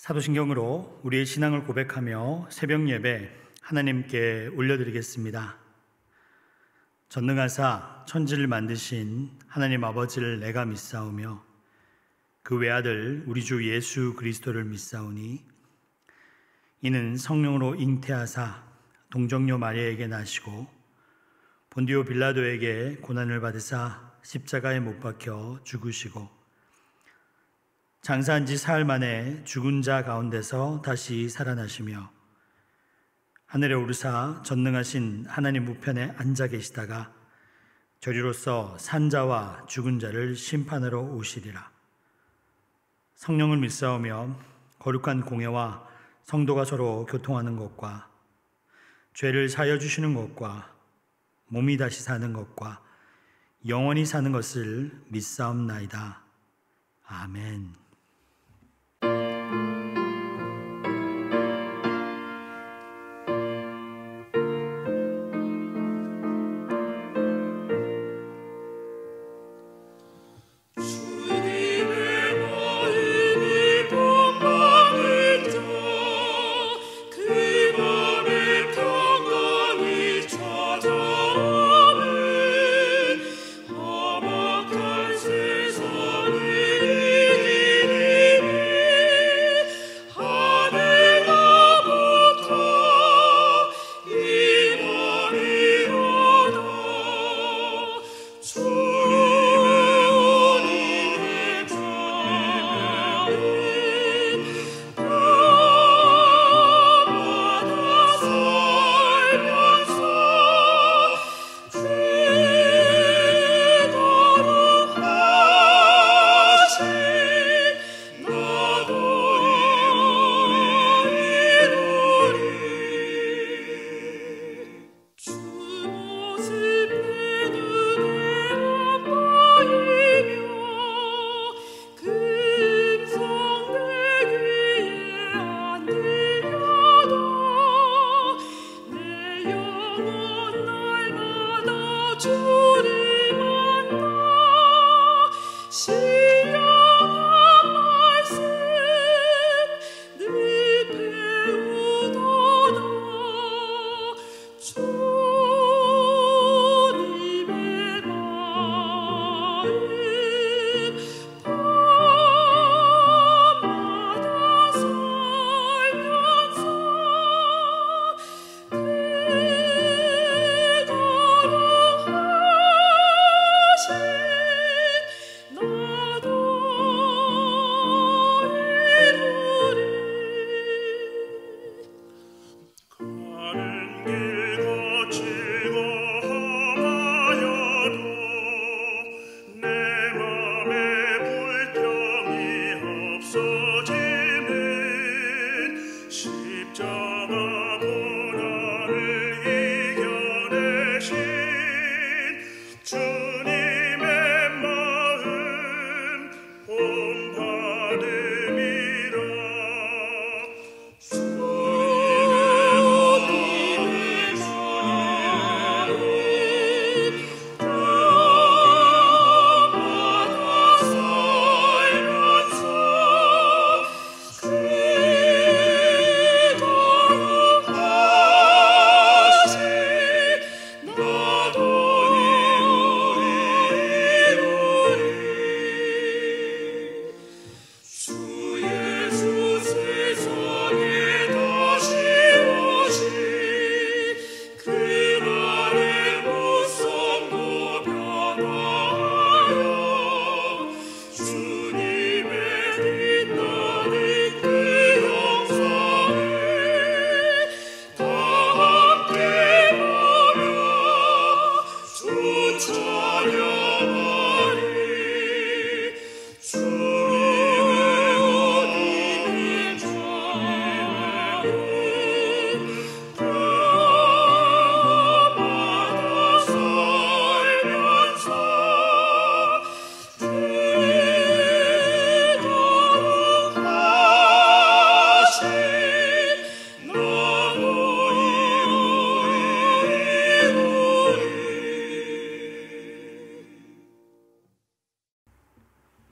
사도신경으로 우리의 신앙을 고백하며 새벽 예배 하나님께 올려드리겠습니다. 전능하사 천지를 만드신 하나님 아버지를 내가 믿사오며 그 외아들 우리 주 예수 그리스도를 믿사오니 이는 성령으로 잉태하사 동정녀 마리아에게 나시고 본디오 빌라도에게 고난을 받으사 십자가에 못 박혀 죽으시고 장사한 지 사흘 만에 죽은 자 가운데서 다시 살아나시며 하늘에 오르사 전능하신 하나님 우편에 앉아 계시다가 저리로서 산자와 죽은 자를 심판하러 오시리라. 성령을 믿사오며 거룩한 공회와 성도가 서로 교통하는 것과 죄를 사하여 주시는 것과 몸이 다시 사는 것과 영원히 사는 것을 믿사옵나이다. 아멘.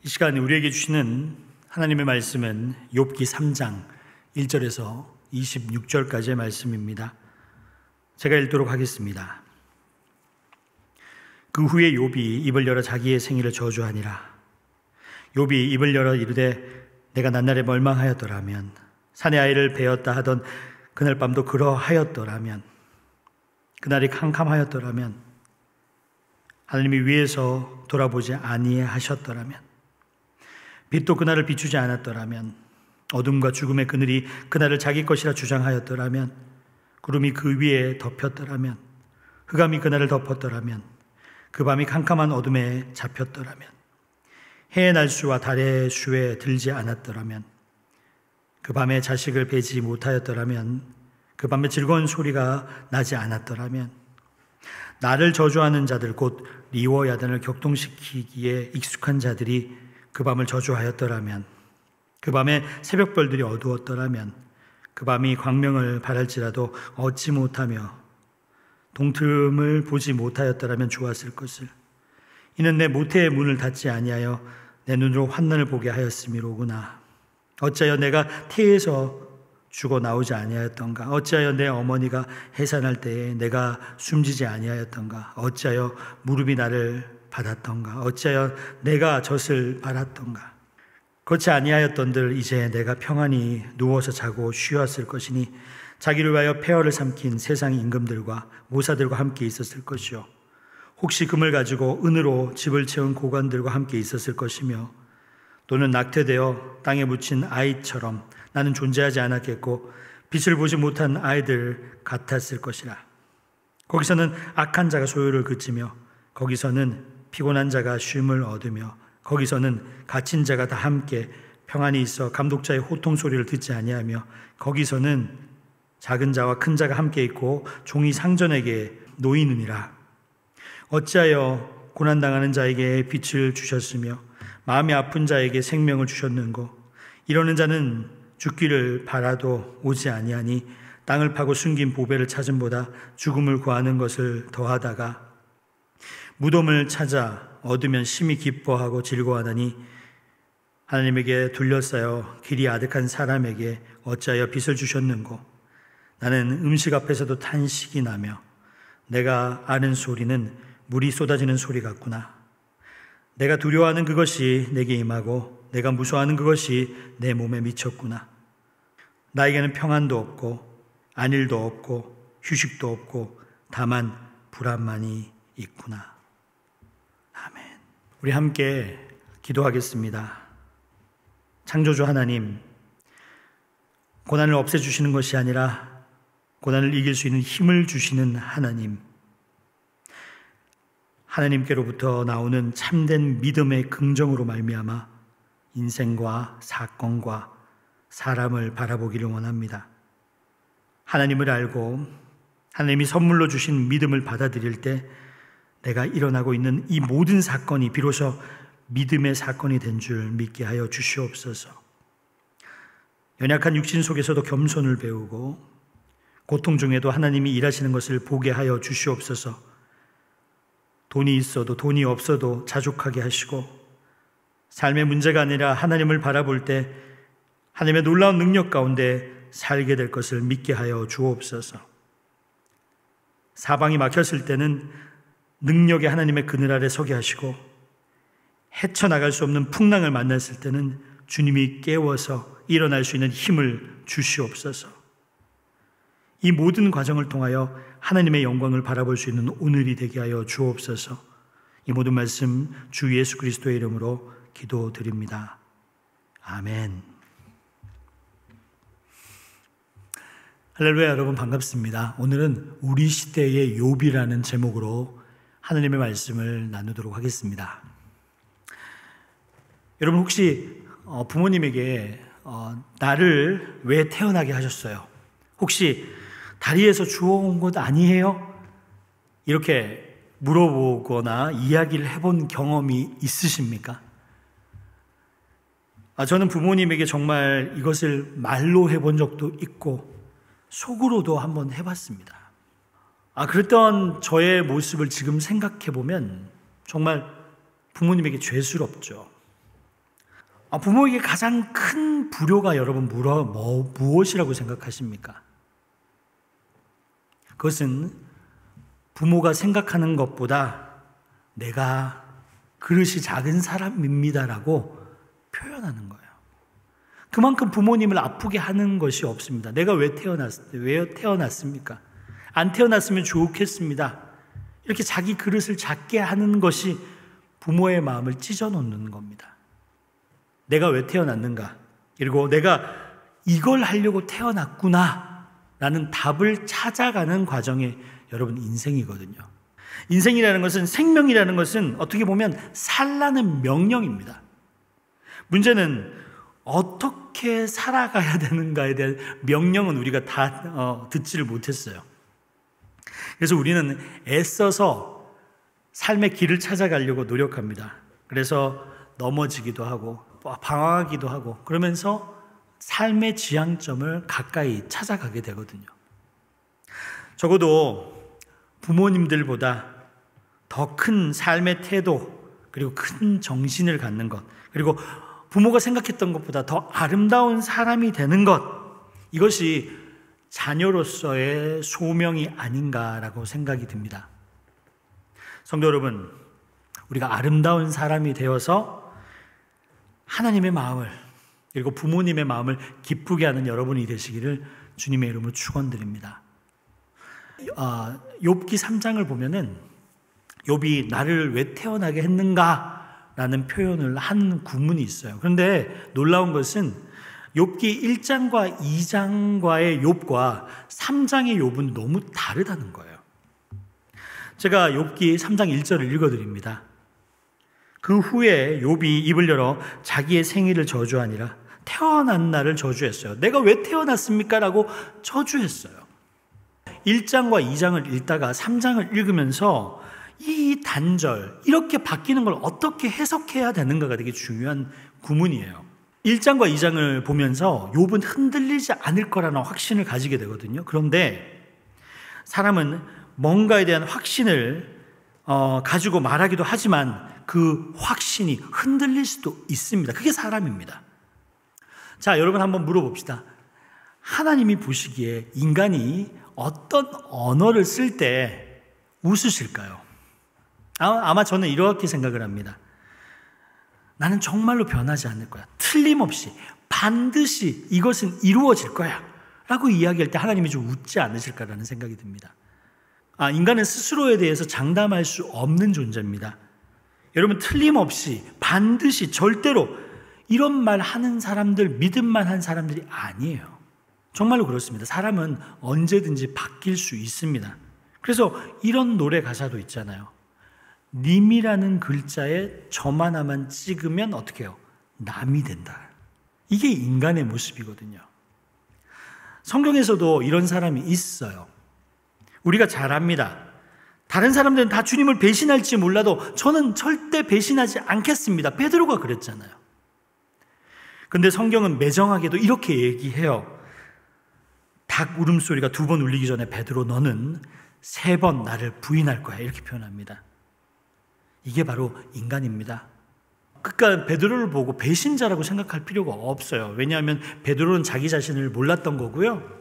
이 시간 우리에게 주시는 하나님의 말씀은 욥기 3장 1절에서 26절까지의 말씀입니다. 제가 읽도록 하겠습니다. 그 후에 욥이 입을 열어 자기의 생일을 저주하니라. 욥이 입을 열어 이르되 내가 낮날에 멀망하였더라면, 산의 아이를 베었다 하던 그날 밤도 그러하였더라면, 그날이 캄캄하였더라면, 하나님이 위에서 돌아보지 아니하셨더라면, 빛도 그날을 비추지 않았더라면, 어둠과 죽음의 그늘이 그날을 자기 것이라 주장하였더라면, 구름이 그 위에 덮였더라면, 흑암이 그날을 덮었더라면, 그 밤이 캄캄한 어둠에 잡혔더라면, 해의 날수와 달의 수에 들지 않았더라면, 그 밤에 자식을 베지 못하였더라면, 그 밤에 즐거운 소리가 나지 않았더라면, 나를 저주하는 자들 곧 리워 야단을 격동시키기에 익숙한 자들이 그 밤을 저주하였더라면, 그 밤에 새벽별들이 어두웠더라면, 그 밤이 광명을 발할지라도 얻지 못하며 동틈을 보지 못하였더라면 좋았을 것을. 이는 내 모태의 문을 닫지 아니하여 내 눈으로 환난을 보게 하였음이로구나. 어찌하여 내가 태에서 죽어 나오지 아니하였던가? 어찌하여 내 어머니가 해산할 때에 내가 숨지지 아니하였던가? 어찌하여 무릎이 나를 받았던가? 어찌하여 내가 젖을 빨았던가? 그렇지 아니하였던들 이제 내가 평안히 누워서 자고 쉬었을 것이니 자기를 위하여 폐허를 삼킨 세상의 임금들과 모사들과 함께 있었을 것이요, 혹시 금을 가지고 은으로 집을 채운 고관들과 함께 있었을 것이며, 또는 낙태되어 땅에 묻힌 아이처럼 나는 존재하지 않았겠고 빛을 보지 못한 아이들 같았을 것이라. 거기서는 악한 자가 소유를 그치며, 거기서는 피곤한 자가 쉼을 얻으며, 거기서는 갇힌 자가 다 함께 평안히 있어 감독자의 호통 소리를 듣지 아니하며, 거기서는 작은 자와 큰 자가 함께 있고 종이 상전에게 놓이느니라. 어찌하여 고난당하는 자에게 빛을 주셨으며 마음이 아픈 자에게 생명을 주셨는고? 이러는 자는 죽기를 바라도 오지 아니하니 땅을 파고 숨긴 보배를 찾음보다 죽음을 구하는 것을 더하다가 무덤을 찾아 얻으면 심히 기뻐하고 즐거워하다니, 하나님에게 둘러싸여 길이 아득한 사람에게 어찌하여 빛을 주셨는고? 나는 음식 앞에서도 탄식이 나며 내가 아는 소리는 물이 쏟아지는 소리 같구나. 내가 두려워하는 그것이 내게 임하고 내가 무서워하는 그것이 내 몸에 미쳤구나. 나에게는 평안도 없고 안일도 없고 휴식도 없고 다만 불안만이 있구나. 아멘. 우리 함께 기도하겠습니다. 창조주 하나님, 고난을 없애주시는 것이 아니라 고난을 이길 수 있는 힘을 주시는 하나님, 하나님께로부터 나오는 참된 믿음의 긍정으로 말미암아 인생과 사건과 사람을 바라보기를 원합니다. 하나님을 알고 하나님이 선물로 주신 믿음을 받아들일 때 내가 일어나고 있는 이 모든 사건이 비로소 믿음의 사건이 된 줄 믿게 하여 주시옵소서. 연약한 육신 속에서도 겸손을 배우고 고통 중에도 하나님이 일하시는 것을 보게 하여 주시옵소서. 돈이 있어도 돈이 없어도 자족하게 하시고, 삶의 문제가 아니라 하나님을 바라볼 때 하나님의 놀라운 능력 가운데 살게 될 것을 믿게 하여 주옵소서. 사방이 막혔을 때는 능력의 하나님의 그늘 아래 서게 하시고, 헤쳐나갈 수 없는 풍랑을 만났을 때는 주님이 깨워서 일어날 수 있는 힘을 주시옵소서. 이 모든 과정을 통하여 하나님의 영광을 바라볼 수 있는 오늘이 되게 하여 주옵소서. 이 모든 말씀 주 예수 그리스도의 이름으로 기도드립니다. 아멘. 할렐루야. 여러분 반갑습니다. 오늘은 우리 시대의 욥이라는 제목으로 하나님의 말씀을 나누도록 하겠습니다. 여러분 혹시 부모님에게 나를 왜 태어나게 하셨어요? 혹시 다리에서 주워온 것 아니에요? 이렇게 물어보거나 이야기를 해본 경험이 있으십니까? 저는 부모님에게 정말 이것을 말로 해본 적도 있고 속으로도 한번 해봤습니다. 그랬던 저의 모습을 지금 생각해보면 정말 부모님에게 죄스럽죠. 부모에게 가장 큰 불효가 여러분 무엇이라고 생각하십니까? 그것은 부모가 생각하는 것보다 내가 그릇이 작은 사람입니다라고 표현하는 거예요. 그만큼 부모님을 아프게 하는 것이 없습니다. 내가 왜 태어났습니까? 안 태어났으면 좋겠습니다. 이렇게 자기 그릇을 작게 하는 것이 부모의 마음을 찢어놓는 겁니다. 내가 왜 태어났는가? 그리고 내가 이걸 하려고 태어났구나 라는 답을 찾아가는 과정이 여러분 인생이거든요. 인생이라는 것은, 생명이라는 것은 어떻게 보면 살라는 명령입니다. 문제는 어떻게 살아가야 되는가에 대한 명령은 우리가 다 듣지를 못했어요. 그래서 우리는 애써서 삶의 길을 찾아가려고 노력합니다. 그래서 넘어지기도 하고 방황하기도 하고 그러면서 삶의 지향점을 가까이 찾아가게 되거든요. 적어도 부모님들보다 더 큰 삶의 태도, 그리고 큰 정신을 갖는 것, 그리고 부모가 생각했던 것보다 더 아름다운 사람이 되는 것, 이것이 자녀로서의 소명이 아닌가라고 생각이 듭니다. 성도 여러분, 우리가 아름다운 사람이 되어서 하나님의 마음을, 그리고 부모님의 마음을 기쁘게 하는 여러분이 되시기를 주님의 이름으로 축원드립니다. 욥기 3장을 보면은 욥이 나를 왜 태어나게 했는가라는 표현을 한 구문이 있어요. 그런데 놀라운 것은 욥기 1장과 2장과의 욥과 3장의 욥은 너무 다르다는 거예요. 제가 욥기 3장 1절을 읽어드립니다. 그 후에 욥이 입을 열어 자기의 생일을 저주하니라. 태어난 날을 저주했어요. 내가 왜 태어났습니까? 라고 저주했어요. 1장과 2장을 읽다가 3장을 읽으면서 이 단절, 이렇게 바뀌는 걸 어떻게 해석해야 되는가가 되게 중요한 구문이에요. 1장과 2장을 보면서 욥은 흔들리지 않을 거라는 확신을 가지게 되거든요. 그런데 사람은 뭔가에 대한 확신을 가지고 말하기도 하지만 그 확신이 흔들릴 수도 있습니다. 그게 사람입니다. 자, 여러분 한번 물어봅시다. 하나님이 보시기에 인간이 어떤 언어를 쓸 때 웃으실까요? 아마 저는 이렇게 생각을 합니다. 나는 정말로 변하지 않을 거야. 틀림없이 반드시 이것은 이루어질 거야 라고 이야기할 때 하나님이 좀 웃지 않으실까라는 생각이 듭니다. 인간은 스스로에 대해서 장담할 수 없는 존재입니다. 여러분, 틀림없이 반드시 절대로 이런 말 하는 사람들, 믿음만 한 사람들이 아니에요. 정말로 그렇습니다. 사람은 언제든지 바뀔 수 있습니다. 그래서 이런 노래 가사도 있잖아요. 님이라는 글자에 점 하나만 찍으면 어떻게 해요? 남이 된다. 이게 인간의 모습이거든요. 성경에서도 이런 사람이 있어요. 우리가 잘 압니다. 다른 사람들은 다 주님을 배신할지 몰라도 저는 절대 배신하지 않겠습니다. 베드로가 그랬잖아요. 근데 성경은 매정하게도 이렇게 얘기해요. 닭 울음소리가 2번 울리기 전에 베드로 너는 3번 나를 부인할 거야. 이렇게 표현합니다. 이게 바로 인간입니다. 그러니까 베드로를 보고 배신자라고 생각할 필요가 없어요. 왜냐하면 베드로는 자기 자신을 몰랐던 거고요.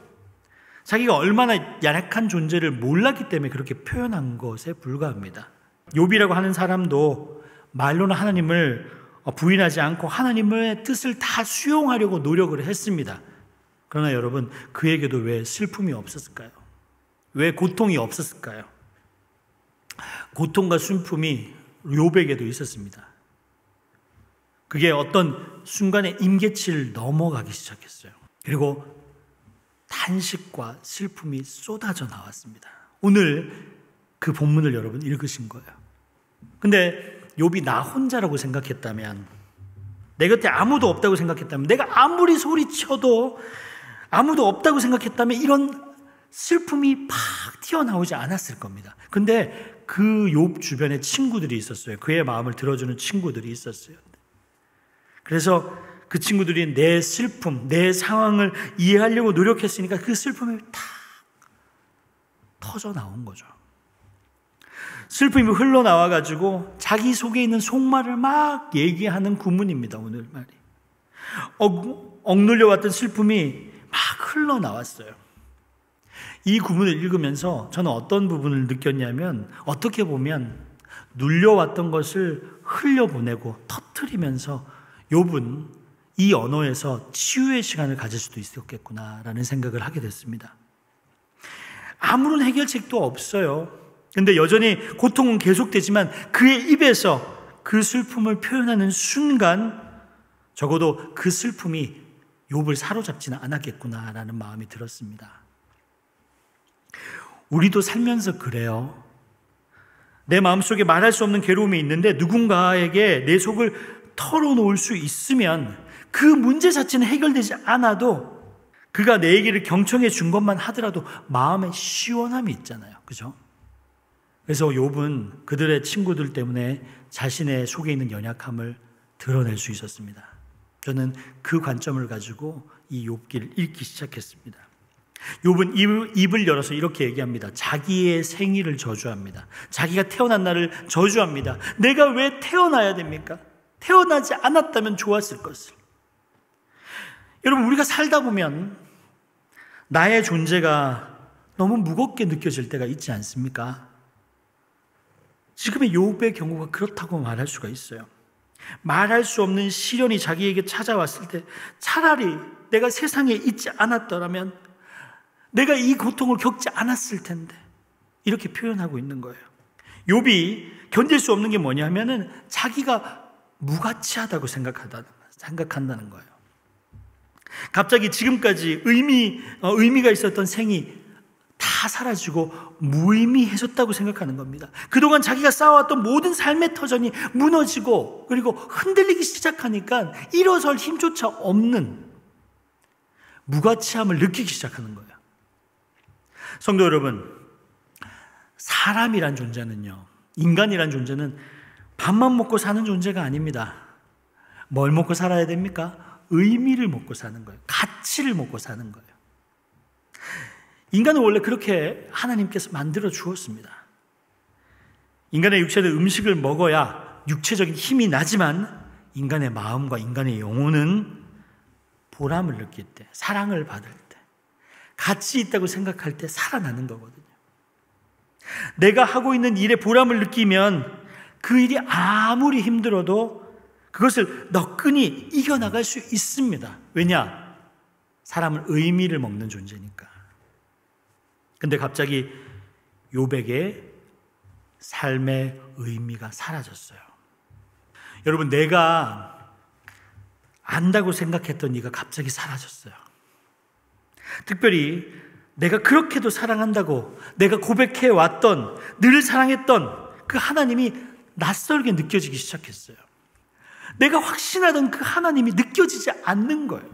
자기가 얼마나 연약한 존재를 몰랐기 때문에 그렇게 표현한 것에 불과합니다. 욥이라고 하는 사람도 말로는 하나님을 부인하지 않고 하나님의 뜻을 다 수용하려고 노력을 했습니다. 그러나 여러분, 그에게도 왜 슬픔이 없었을까요? 왜 고통이 없었을까요? 고통과 슬픔이 욥에게도 있었습니다. 그게 어떤 순간에 임계치를 넘어가기 시작했어요. 그리고 탄식과 슬픔이 쏟아져 나왔습니다. 오늘 그 본문을 여러분 읽으신 거예요. 근데 욥이 나 혼자라고 생각했다면, 내 곁에 아무도 없다고 생각했다면, 내가 아무리 소리쳐도 아무도 없다고 생각했다면 이런 슬픔이 팍 튀어나오지 않았을 겁니다. 근데 그 욥 주변에 친구들이 있었어요. 그의 마음을 들어주는 친구들이 있었어요. 그래서 그 친구들이 내 슬픔, 내 상황을 이해하려고 노력했으니까 그 슬픔이 탁 터져 나온 거죠. 슬픔이 흘러나와가지고 자기 속에 있는 속말을 막 얘기하는 구문입니다. 오늘 말이. 억눌려왔던 슬픔이 막 흘러나왔어요. 이 구문을 읽으면서 저는 어떤 부분을 느꼈냐면, 어떻게 보면 눌려왔던 것을 흘려보내고 터뜨리면서 욥은 이 언어에서 치유의 시간을 가질 수도 있었겠구나라는 생각을 하게 됐습니다. 아무런 해결책도 없어요. 근데 여전히 고통은 계속되지만 그의 입에서 그 슬픔을 표현하는 순간 적어도 그 슬픔이 욥을 사로잡지는 않았겠구나라는 마음이 들었습니다. 우리도 살면서 그래요. 내 마음속에 말할 수 없는 괴로움이 있는데 누군가에게 내 속을 털어놓을 수 있으면 그 문제 자체는 해결되지 않아도 그가 내 얘기를 경청해 준 것만 하더라도 마음에 시원함이 있잖아요. 그죠? 그래서 욥은 그들의 친구들 때문에 자신의 속에 있는 연약함을 드러낼 수 있었습니다. 저는 그 관점을 가지고 이 욥기를 읽기 시작했습니다. 욥은 입을 열어서 이렇게 얘기합니다. 자기의 생일을 저주합니다. 자기가 태어난 날을 저주합니다. 내가 왜 태어나야 됩니까? 태어나지 않았다면 좋았을 것을. 여러분, 우리가 살다 보면 나의 존재가 너무 무겁게 느껴질 때가 있지 않습니까? 지금의 욥의 경우가 그렇다고 말할 수가 있어요. 말할 수 없는 시련이 자기에게 찾아왔을 때 차라리 내가 세상에 있지 않았더라면 내가 이 고통을 겪지 않았을 텐데, 이렇게 표현하고 있는 거예요. 욥이 견딜 수 없는 게 뭐냐면은 자기가 무가치하다고 생각한다는 거예요. 갑자기 지금까지 의미가 있었던 생이 다 사라지고 무의미해졌다고 생각하는 겁니다. 그동안 자기가 쌓아왔던 모든 삶의 터전이 무너지고 그리고 흔들리기 시작하니까 일어설 힘조차 없는 무가치함을 느끼기 시작하는 거예요. 성도 여러분, 사람이란 존재는요, 인간이란 존재는 밥만 먹고 사는 존재가 아닙니다. 뭘 먹고 살아야 됩니까? 의미를 먹고 사는 거예요. 가치를 먹고 사는 거예요. 인간은 원래 그렇게 하나님께서 만들어 주었습니다. 인간의 육체는 음식을 먹어야 육체적인 힘이 나지만 인간의 마음과 인간의 영혼은 보람을 느낄 때, 사랑을 받을 때, 가치 있다고 생각할 때 살아나는 거거든요. 내가 하고 있는 일에 보람을 느끼면 그 일이 아무리 힘들어도 그것을 너끈히 이겨나갈 수 있습니다. 왜냐? 사람은 의미를 먹는 존재니까. 근데 갑자기 욥에게 삶의 의미가 사라졌어요. 여러분, 내가 안다고 생각했던 이가 갑자기 사라졌어요. 특별히 내가 그렇게도 사랑한다고 내가 고백해 왔던, 늘 사랑했던 그 하나님이 낯설게 느껴지기 시작했어요. 내가 확신하던 그 하나님이 느껴지지 않는 거예요.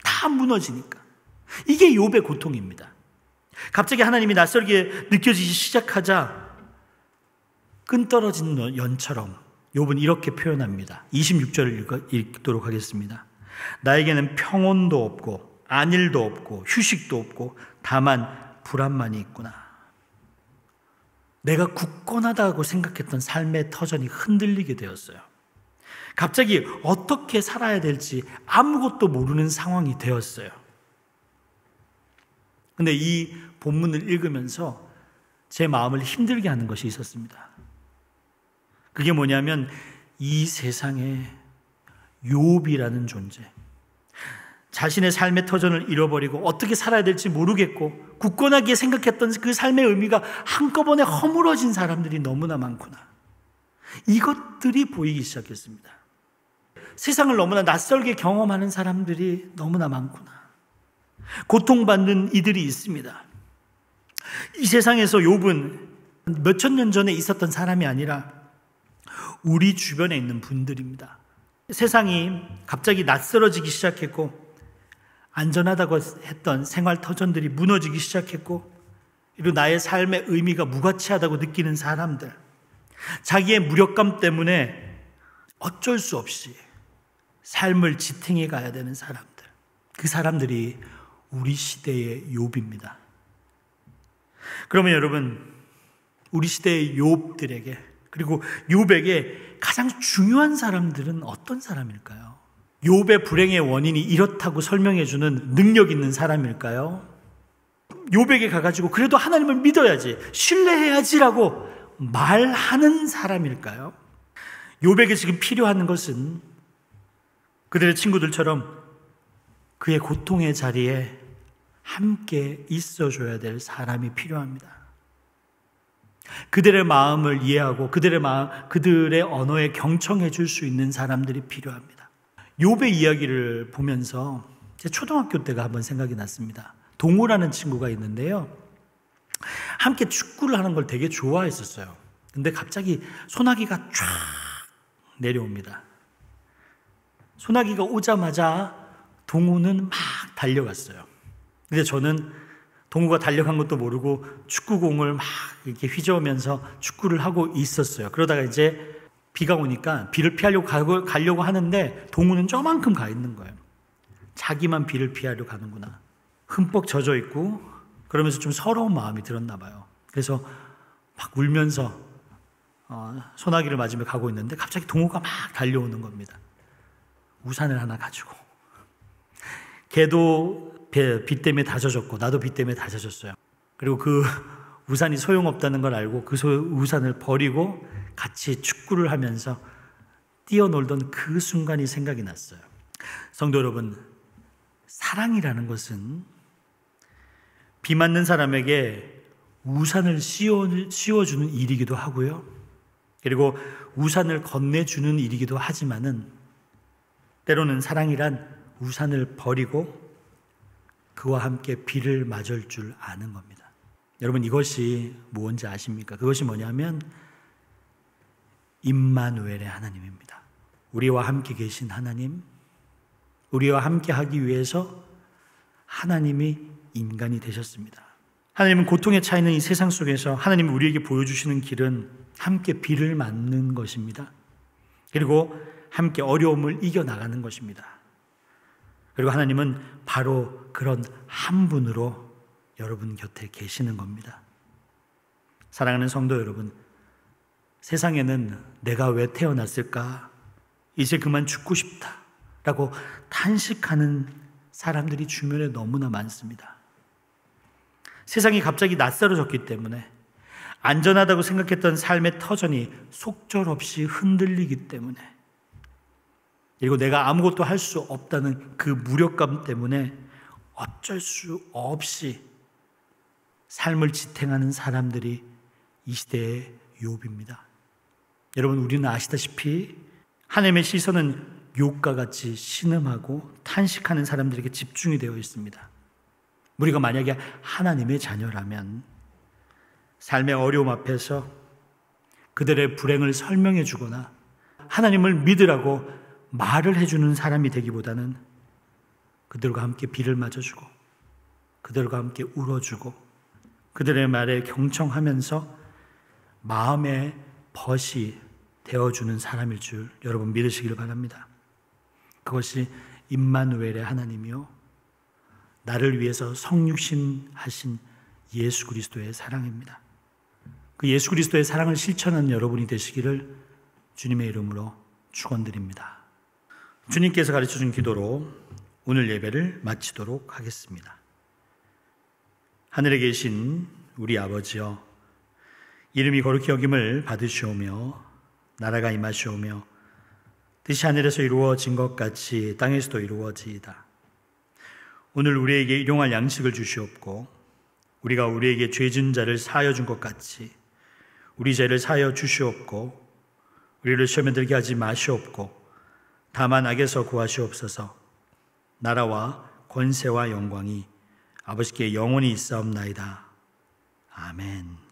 다 무너지니까. 이게 욥의 고통입니다. 갑자기 하나님이 낯설게 느껴지기 시작하자 끈 떨어진 연처럼 욥은 이렇게 표현합니다. 26절을 읽도록 하겠습니다. 나에게는 평온도 없고 안일도 없고 휴식도 없고 다만 불안만이 있구나. 내가 굳건하다고 생각했던 삶의 터전이 흔들리게 되었어요. 갑자기 어떻게 살아야 될지 아무것도 모르는 상황이 되었어요. 근데 이 본문을 읽으면서 제 마음을 힘들게 하는 것이 있었습니다. 그게 뭐냐면 이 세상에 욥이라는 존재, 자신의 삶의 터전을 잃어버리고 어떻게 살아야 될지 모르겠고 굳건하게 생각했던 그 삶의 의미가 한꺼번에 허물어진 사람들이 너무나 많구나. 이것들이 보이기 시작했습니다. 세상을 너무나 낯설게 경험하는 사람들이 너무나 많구나. 고통받는 이들이 있습니다. 이 세상에서 욥은 몇천 년 전에 있었던 사람이 아니라 우리 주변에 있는 분들입니다. 세상이 갑자기 낯설어지기 시작했고 안전하다고 했던 생활 터전들이 무너지기 시작했고 그리고 나의 삶의 의미가 무가치하다고 느끼는 사람들, 자기의 무력감 때문에 어쩔 수 없이 삶을 지탱해 가야 되는 사람들, 그 사람들이 우리 시대의 욥입니다. 그러면 여러분, 우리 시대의 욥들에게 그리고 욥에게 가장 중요한 사람들은 어떤 사람일까요? 욥의 불행의 원인이 이렇다고 설명해 주는 능력 있는 사람일까요? 욥에게 가가지고 그래도 하나님을 믿어야지, 신뢰해야지라고 말하는 사람일까요? 욥에게 지금 필요한 것은 그들의 친구들처럼 그의 고통의 자리에 함께 있어줘야 될 사람이 필요합니다. 그들의 마음을 이해하고 그들의 언어에 경청해 줄 수 있는 사람들이 필요합니다. 욥의 이야기를 보면서 제 초등학교 때가 한번 생각이 났습니다. 동우라는 친구가 있는데요. 함께 축구를 하는 걸 되게 좋아했었어요. 근데 갑자기 소나기가 쫙 내려옵니다. 소나기가 오자마자 동우는 막 달려갔어요. 근데 저는 동우가 달려간 것도 모르고 축구공을 막 이렇게 휘저으면서 축구를 하고 있었어요. 그러다가 이제 비가 오니까 비를 피하려고 가려고 하는데 동우는 저만큼 가 있는 거예요. 자기만 비를 피하려고 가는구나. 흠뻑 젖어 있고 그러면서 좀 서러운 마음이 들었나 봐요. 그래서 막 울면서 소나기를 맞으며 가고 있는데 갑자기 동우가 막 달려오는 겁니다. 우산을 하나 가지고. 걔도 비 때문에 다 젖었고 나도 비 때문에 다 젖었어요. 그리고 그 우산이 소용없다는 걸 알고 그 우산을 버리고 같이 축구를 하면서 뛰어놀던 그 순간이 생각이 났어요. 성도 여러분, 사랑이라는 것은 비 맞는 사람에게 우산을 씌워주는 일이기도 하고요. 그리고 우산을 건네주는 일이기도 하지만은 때로는 사랑이란 우산을 버리고 그와 함께 비를 맞을 줄 아는 겁니다. 여러분, 이것이 뭔지 아십니까? 그것이 뭐냐면 임마누엘의 하나님입니다. 우리와 함께 계신 하나님, 우리와 함께 하기 위해서 하나님이 인간이 되셨습니다. 하나님은 고통에 차 있는 이 세상 속에서 하나님이 우리에게 보여주시는 길은 함께 비를 맞는 것입니다. 그리고 함께 어려움을 이겨나가는 것입니다. 그리고 하나님은 바로 그런 한 분으로 여러분 곁에 계시는 겁니다. 사랑하는 성도 여러분, 세상에는 내가 왜 태어났을까? 이제 그만 죽고 싶다라고 탄식하는 사람들이 주변에 너무나 많습니다. 세상이 갑자기 낯설어졌기 때문에 안전하다고 생각했던 삶의 터전이 속절없이 흔들리기 때문에 그리고 내가 아무것도 할 수 없다는 그 무력감 때문에 어쩔 수 없이 삶을 지탱하는 사람들이 이 시대의 욥입니다. 여러분, 우리는 아시다시피 하나님의 시선은 욥과 같이 신음하고 탄식하는 사람들에게 집중이 되어 있습니다. 우리가 만약에 하나님의 자녀라면 삶의 어려움 앞에서 그들의 불행을 설명해 주거나 하나님을 믿으라고 말을 해주는 사람이 되기보다는 그들과 함께 비를 맞아주고 그들과 함께 울어주고 그들의 말에 경청하면서 마음의 벗이 되어주는 사람일 줄 여러분 믿으시길 바랍니다. 그것이 임마누엘의 하나님이요 나를 위해서 성육신 하신 예수 그리스도의 사랑입니다. 그 예수 그리스도의 사랑을 실천하는 여러분이 되시기를 주님의 이름으로 축원드립니다. 주님께서 가르쳐준 기도로 오늘 예배를 마치도록 하겠습니다. 하늘에 계신 우리 아버지여, 이름이 거룩히 여김을 받으시오며 나라가 임하시오며 뜻이 하늘에서 이루어진 것 같이 땅에서도 이루어지이다. 오늘 우리에게 일용할 양식을 주시옵고 우리가 우리에게 죄진 자를 사하여 준 것 같이 우리 죄를 사하여 주시옵고 우리를 시험에 들게 하지 마시옵고 다만 악에서 구하시옵소서. 나라와 권세와 영광이 아버지께 영원히 있사옵나이다. 아멘.